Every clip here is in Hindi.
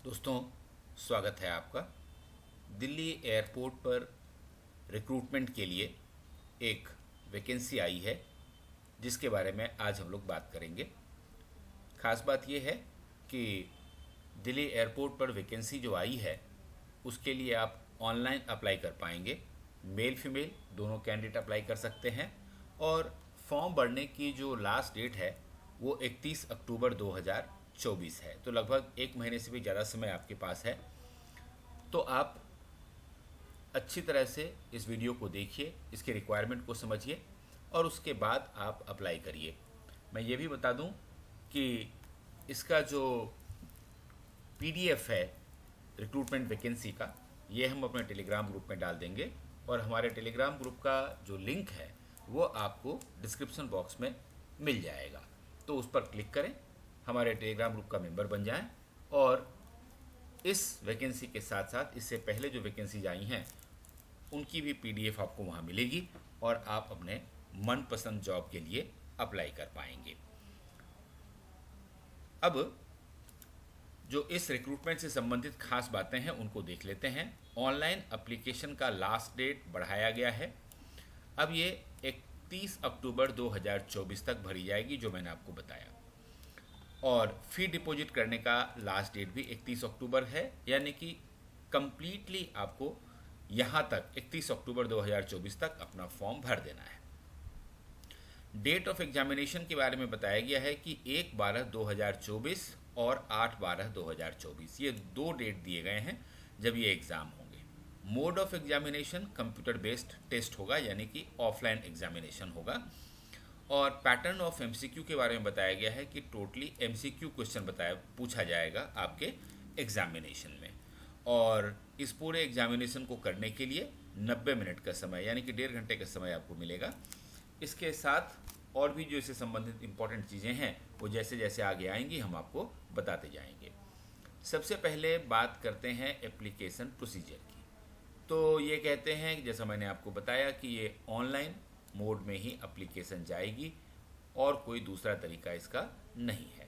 दोस्तों, स्वागत है आपका। दिल्ली एयरपोर्ट पर रिक्रूटमेंट के लिए एक वैकेंसी आई है जिसके बारे में आज हम लोग बात करेंगे। खास बात यह है कि दिल्ली एयरपोर्ट पर वैकेंसी जो आई है उसके लिए आप ऑनलाइन अप्लाई कर पाएंगे। मेल फीमेल दोनों कैंडिडेट अप्लाई कर सकते हैं और फॉर्म भरने की जो लास्ट डेट है वो 31 अक्टूबर 2024 है। तो लगभग एक महीने से भी ज़्यादा समय आपके पास है। तो आप अच्छी तरह से इस वीडियो को देखिए, इसके रिक्वायरमेंट को समझिए और उसके बाद आप अप्लाई करिए। मैं ये भी बता दूं कि इसका जो पीडीएफ है रिक्रूटमेंट वैकेंसी का, ये हम अपने टेलीग्राम ग्रुप में डाल देंगे और हमारे टेलीग्राम ग्रुप का जो लिंक है वो आपको डिस्क्रिप्शन बॉक्स में मिल जाएगा। तो उस पर क्लिक करें, हमारे टेलीग्राम ग्रुप का मेंबर बन जाएं और इस वैकेंसी के साथ साथ इससे पहले जो वैकेंसीज आई हैं उनकी भी पीडीएफ आपको वहाँ मिलेगी और आप अपने मनपसंद जॉब के लिए अप्लाई कर पाएंगे। अब जो इस रिक्रूटमेंट से संबंधित खास बातें हैं उनको देख लेते हैं। ऑनलाइन एप्लीकेशन का लास्ट डेट बढ़ाया गया है। अब ये 31 अक्टूबर 2024 तक भरी जाएगी, जो मैंने आपको बताया। और फी डिपॉजिट करने का लास्ट डेट भी 31 अक्टूबर है, यानी कि कंप्लीटली आपको यहाँ तक 31 अक्टूबर 2024 तक अपना फॉर्म भर देना है। डेट ऑफ एग्जामिनेशन के बारे में बताया गया है कि 1/12/2024 और 8/12/2024 ये दो डेट दिए गए हैं जब ये एग्ज़ाम होंगे। Mode of examination computer based test होगा, यानी कि ऑफलाइन एग्जामिनेशन होगा। और पैटर्न ऑफ एमसीक्यू के बारे में बताया गया है कि टोटली एमसीक्यू क्वेश्चन पूछा जाएगा आपके एग्जामिनेशन में। और इस पूरे एग्जामिनेशन को करने के लिए 90 मिनट का समय, यानी कि 1.5 घंटे का समय आपको मिलेगा। इसके साथ और भी जो इससे संबंधित इंपॉर्टेंट चीज़ें हैं वो जैसे जैसे आगे आएंगी हम आपको बताते जाएंगे। सबसे पहले बात करते हैं एप्लीकेशन प्रोसीजर की। तो ये कहते हैं कि जैसा मैंने आपको बताया कि ये ऑनलाइन मोड में ही एप्लीकेशन जाएगी और कोई दूसरा तरीका इसका नहीं है।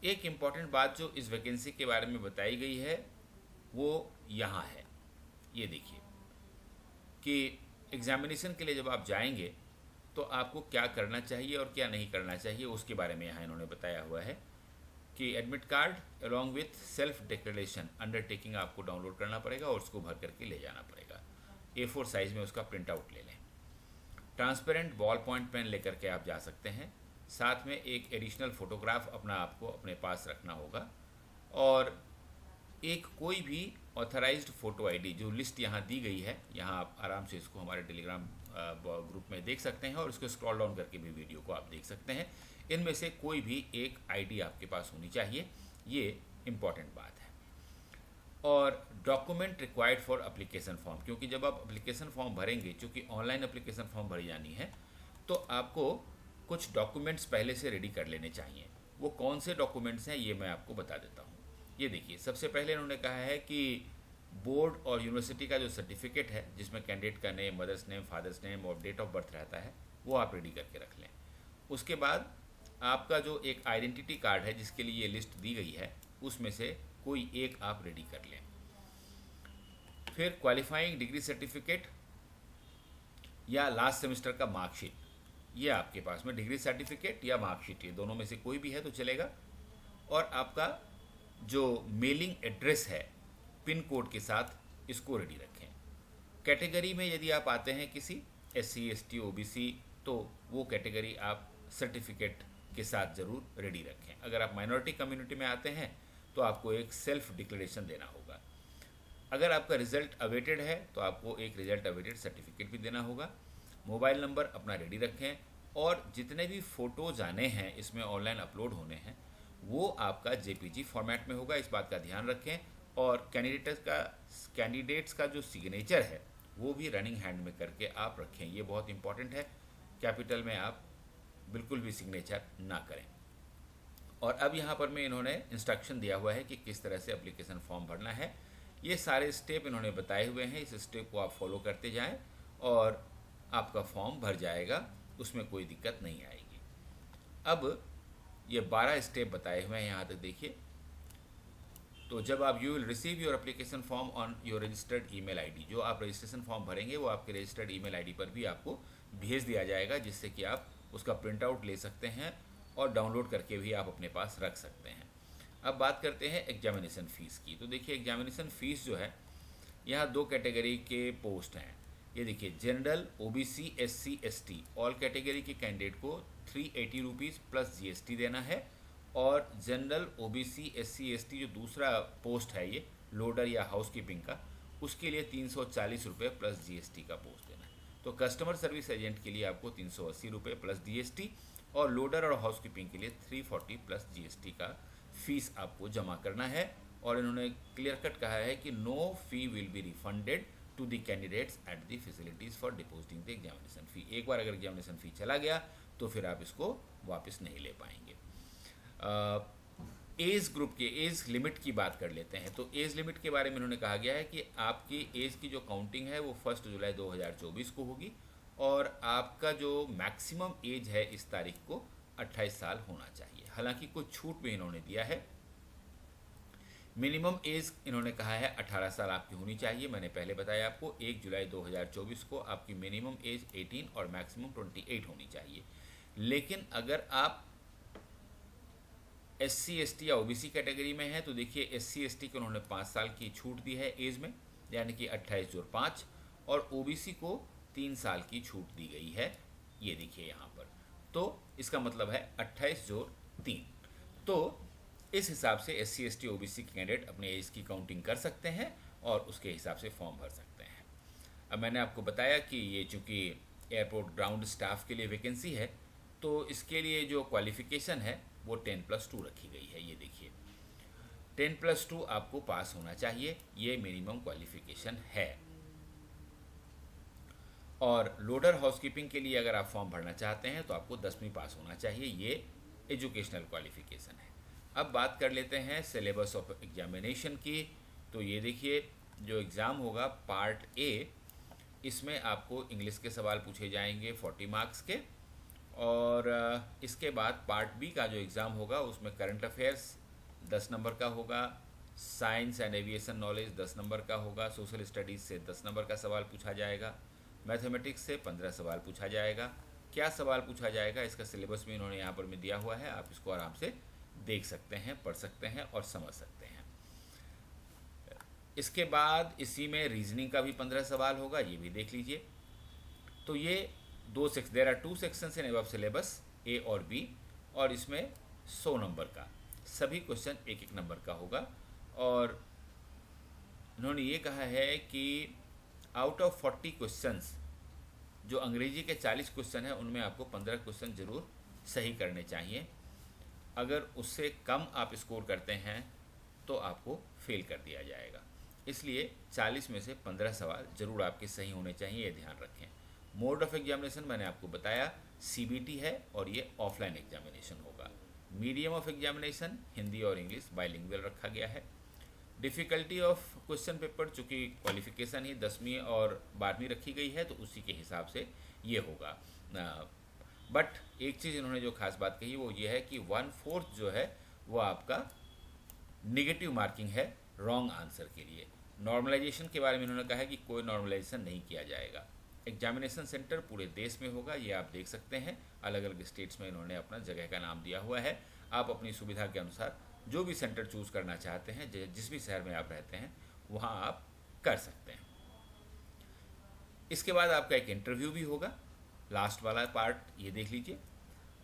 एक इम्पॉर्टेंट बात जो इस वैकेंसी के बारे में बताई गई है वो यहाँ है। ये देखिए कि एग्जामिनेशन के लिए जब आप जाएंगे तो आपको क्या करना चाहिए और क्या नहीं करना चाहिए, उसके बारे में यहाँ इन्होंने बताया हुआ है कि admit card along with self declaration undertaking आपको डाउनलोड करना पड़ेगा और उसको भर करके ले जाना पड़ेगा। A4 साइज़ में उसका प्रिंट आउट ले लें। ट्रांसपेरेंट बॉल पॉइंट पेन लेकर के आप जा सकते हैं। साथ में एक एडिशनल फ़ोटोग्राफ आपको अपने पास रखना होगा और एक कोई भी ऑथराइज्ड फ़ोटो आईडी, जो लिस्ट यहाँ दी गई है, यहाँ आप आराम से इसको हमारे टेलीग्राम ग्रुप में देख सकते हैं और इसको स्क्रॉल डाउन करके भी वीडियो को आप देख सकते हैं। इनमें से कोई भी एक आईडी आपके पास होनी चाहिए, ये इम्पॉर्टेंट बात है। और document required for application form, क्योंकि जब आप एप्लीकेशन फॉर्म भरेंगे, चूँकि ऑनलाइन एप्लीकेशन फॉर्म भरी जानी है, तो आपको कुछ डॉक्यूमेंट्स पहले से रेडी कर लेने चाहिए। वो कौन से डॉक्यूमेंट्स हैं ये मैं आपको बता देता हूँ। ये देखिए, सबसे पहले इन्होंने कहा है कि बोर्ड और यूनिवर्सिटी का जो सर्टिफिकेट है जिसमें कैंडिडेट का name, mother's name, father's name और डेट ऑफ बर्थ रहता है, वो आप रेडी करके रख लें। उसके बाद आपका जो एक आइडेंटिटी कार्ड है जिसके लिए ये लिस्ट दी गई है, उसमें से कोई एक आप रेडी कर लें। फिर क्वालिफाइंग डिग्री सर्टिफिकेट या लास्ट सेमेस्टर का मार्कशीट, ये आपके पास में डिग्री सर्टिफिकेट या मार्कशीट, ये दोनों में से कोई भी है तो चलेगा। और आपका जो मेलिंग एड्रेस है पिन कोड के साथ, इसको रेडी रखें। कैटेगरी में यदि आप आते हैं किसी SC ST OBC, तो वो कैटेगरी आप सर्टिफिकेट के साथ ज़रूर रेडी रखें। अगर आप माइनॉरिटी कम्युनिटी में आते हैं तो आपको एक सेल्फ डिक्लेरेशन देना होगा। अगर आपका रिज़ल्ट अवेटेड है तो आपको एक रिज़ल्ट अवेटेड सर्टिफिकेट भी देना होगा। मोबाइल नंबर अपना रेडी रखें और जितने भी फ़ोटोज़ आने हैं इसमें ऑनलाइन अपलोड होने हैं वो आपका JPG फॉर्मेट में होगा, इस बात का ध्यान रखें। और कैंडिडेट्स का जो सिग्नेचर है वो भी रनिंग हैंड में करके आप रखें, ये बहुत इंपॉर्टेंट है। कैपिटल में आप बिल्कुल भी सिग्नेचर ना करें। और अब यहाँ पर में इन्होंने इंस्ट्रक्शन दिया हुआ है कि किस तरह से एप्लीकेशन फॉर्म भरना है। ये सारे स्टेप इन्होंने बताए हुए हैं, इस स्टेप को आप फॉलो करते जाएं और आपका फॉर्म भर जाएगा, उसमें कोई दिक्कत नहीं आएगी। अब ये 12 स्टेप बताए हुए हैं, यहाँ तक देखिए। तो जब आप you will receive your application form on your registered email ID, जो आप रजिस्ट्रेशन फॉर्म भरेंगे वो आपके रजिस्टर्ड ईमेल आईडी पर भी आपको भेज दिया जाएगा, जिससे कि आप उसका प्रिंट आउट ले सकते हैं और डाउनलोड करके भी आप अपने पास रख सकते हैं। अब बात करते हैं एग्जामिनेशन फ़ीस की। तो देखिए एग्जामिनेशन फ़ीस जो है, यहाँ 2 कैटेगरी के पोस्ट हैं। ये देखिए general, OBC, SC, ST all category के कैंडिडेट को 380 रुपीज़ प्लस जीएसटी देना है, और जनरल, ओबीसी, एससी, एसटी जो दूसरा पोस्ट है ये लोडर या हाउसकीपिंग का, उसके लिए 340 रुपये प्लस जीएसटी का पोस्ट देना है। तो कस्टमर सर्विस एजेंट के लिए आपको 380 रुपये प्लस जीएसटी, और लोडर और हाउसकीपिंग के लिए 340 प्लस जीएसटी का फीस आपको जमा करना है। और इन्होंने क्लियर कट कहा है कि no fee will be refunded to the candidates at the facilities for depositing the examination fee. एक बार अगर एग्जामिनेशन फ़ी चला गया तो फिर आप इसको वापस नहीं ले पाएंगे। एज ग्रुप के एज लिमिट की बात कर लेते हैं। तो एज लिमिट के बारे में उन्होंने कहा गया है कि आपकी एज की जो काउंटिंग है वो 1 जुलाई 2024 को होगी, और आपका जो मैक्सिमम एज है इस तारीख को 28 साल होना चाहिए। हालांकि कुछ छूट भी इन्होंने दिया है। मिनिमम एज इन्होंने कहा है 18 साल आपकी होनी चाहिए। मैंने पहले बताया आपको 1 जुलाई 2024 को आपकी मिनिमम एज 18 और मैक्सिमम 28 होनी चाहिए। लेकिन अगर आप एससी, एसटी या ओबीसी कैटेगरी में है तो देखिए एससी, एसटी को उन्होंने 5 साल की छूट दी है एज में, यानी कि 28 जोड़ 5, और ओबीसी को 3 साल की छूट दी गई है। ये देखिए यहाँ पर, तो इसका मतलब है 28 जोड़ 3। तो इस हिसाब से एससी, एसटी, ओबीसी के कैंडिडेट अपने एज की काउंटिंग कर सकते हैं और उसके हिसाब से फॉर्म भर सकते हैं। अब मैंने आपको बताया कि ये चूँकि एयरपोर्ट ग्राउंड स्टाफ के लिए वैकेंसी है, तो इसके लिए जो क्वालिफ़िकेशन है वो 10+2 रखी गई है। ये देखिए 10+2 आपको पास होना चाहिए, ये मिनिमम क्वालिफ़िकेशन है। और लोडर हाउसकीपिंग के लिए अगर आप फॉर्म भरना चाहते हैं तो आपको 10वीं पास होना चाहिए, ये एजुकेशनल क्वालिफ़िकेशन है। अब बात कर लेते हैं सिलेबस ऑफ एग्जामिनेशन की। तो ये देखिए जो एग्ज़ाम होगा पार्ट ए, इसमें आपको इंग्लिश के सवाल पूछे जाएंगे 40 मार्क्स के, और इसके बाद पार्ट बी का जो एग्ज़ाम होगा उसमें करंट अफेयर्स 10 नंबर का होगा, science and aviation knowledge 10 number का होगा, सोशल स्टडीज़ से 10 नंबर का सवाल पूछा जाएगा, मैथमेटिक्स से 15 सवाल पूछा जाएगा। क्या सवाल पूछा जाएगा इसका सिलेबस भी इन्होंने यहाँ पर में दिया हुआ है, आप इसको आराम से देख सकते हैं, पढ़ सकते हैं और समझ सकते हैं। इसके बाद इसी में रीजनिंग का भी 15 सवाल होगा, ये भी देख लीजिए। तो ये there are 2 sections in above syllabus, A और बी, और इसमें 100 नंबर का सभी क्वेश्चन 1-1 नंबर का होगा। और उन्होंने ये कहा है कि आउट ऑफ 40 क्वेश्चंस, जो अंग्रेजी के 40 क्वेश्चन हैं उनमें आपको 15 क्वेश्चन ज़रूर सही करने चाहिए। अगर उससे कम आप स्कोर करते हैं तो आपको फेल कर दिया जाएगा। इसलिए 40 में से 15 सवाल ज़रूर आपके सही होने चाहिए, ये ध्यान रखें। मोड ऑफ एग्जामिनेशन मैंने आपको बताया सीबीटी है और ये ऑफलाइन एग्जामिनेशन होगा। मीडियम ऑफ एग्जामिनेशन हिंदी और इंग्लिश बाइलिंगुअल रखा गया है। डिफ़िकल्टी ऑफ क्वेश्चन पेपर चूँकि क्वालिफिकेशन ही 10वीं और 12वीं रखी गई है तो उसी के हिसाब से ये होगा। बट एक चीज़ इन्होंने जो खास बात कही वो ये है कि 1/4 जो है वो आपका नेगेटिव मार्किंग है रॉन्ग आंसर के लिए। नॉर्मलाइजेशन के बारे में इन्होंने कहा है कि कोई नॉर्मलाइजेशन नहीं किया जाएगा। एग्जामिनेशन सेंटर पूरे देश में होगा, ये आप देख सकते हैं। अलग अलग स्टेट्स में इन्होंने अपना जगह का नाम दिया हुआ है। आप अपनी सुविधा के अनुसार जो भी सेंटर चूज़ करना चाहते हैं, जिस भी शहर में आप रहते हैं वहाँ आप कर सकते हैं। इसके बाद आपका एक इंटरव्यू भी होगा, लास्ट वाला पार्ट ये देख लीजिए।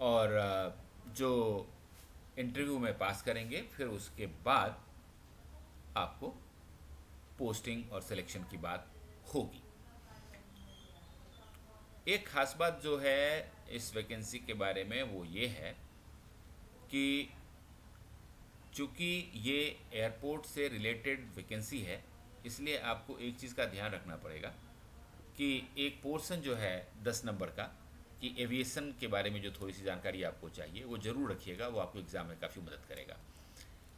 और जो इंटरव्यू में पास करेंगे फिर उसके बाद आपको पोस्टिंग और सिलेक्शन की बात होगी। एक खास बात जो है इस वैकेंसी के बारे में वो ये है कि चूँकि ये एयरपोर्ट से रिलेटेड वैकेंसी है, इसलिए आपको एक चीज़ का ध्यान रखना पड़ेगा कि एक पोर्शन जो है 10 नंबर का कि एविएशन के बारे में जो थोड़ी सी जानकारी आपको चाहिए वो ज़रूर रखिएगा, वो आपको एग्ज़ाम में काफ़ी मदद करेगा।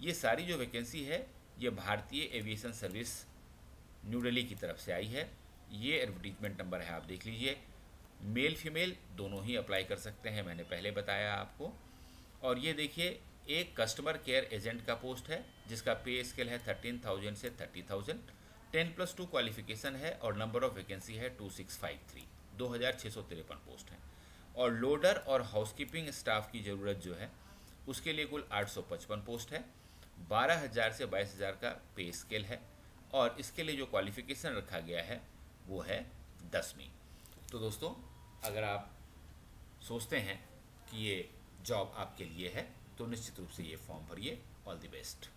ये सारी जो वैकेंसी है ये भारतीय एविएशन सर्विस न्यू दिल्ली की तरफ से आई है। ये एडवर्टीजमेंट नंबर है, आप देख लीजिए। मेल फीमेल दोनों ही अप्लाई कर सकते हैं, मैंने पहले बताया आपको। और ये देखिए एक कस्टमर केयर एजेंट का पोस्ट है जिसका पे स्केल है 13,000 से 30,000, 10+2 क्वालिफिकेशन है और नंबर ऑफ वैकेंसी है 2653, 2,653 पोस्ट हैं। और लोडर और हाउसकीपिंग स्टाफ की ज़रूरत जो है उसके लिए कुल 855 पोस्ट है, 12,000 से 22,000 का पे स्केल है और इसके लिए जो क्वालिफिकेशन रखा गया है वो है 10वीं। तो दोस्तों, अगर आप सोचते हैं कि ये जॉब आपके लिए है तो निश्चित रूप से ये फॉर्म भरिए। All the best.